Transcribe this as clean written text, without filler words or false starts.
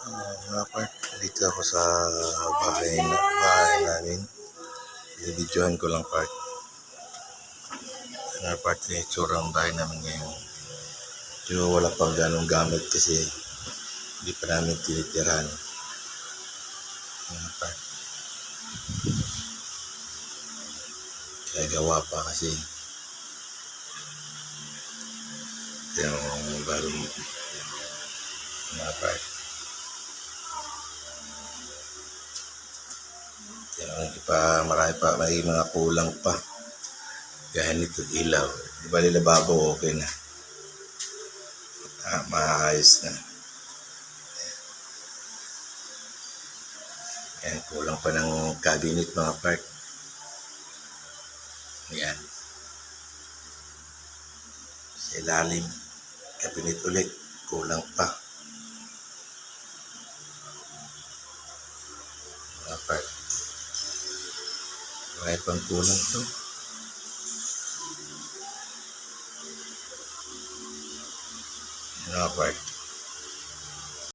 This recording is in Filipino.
Mga part, dito ako sa bahay namin. Ibidyohan ko lang part. Mga part na itsura ang bahay namin ngayon. Pero wala pang ganong gamit kasi hindi pa namin tinitirahan. Mga part. Kaya gawa pa kasi yung bagong mga part. Marami pa, may mga kulang pa. Kaya nito ilaw. Di ba lababo okay na. Maayos na. Ayan, kulang pa ng cabinet mga part. Ayan. Sa ilalim, cabinet ulit. Kulang pa. Mga part. Marami pang kulang to. Mga part.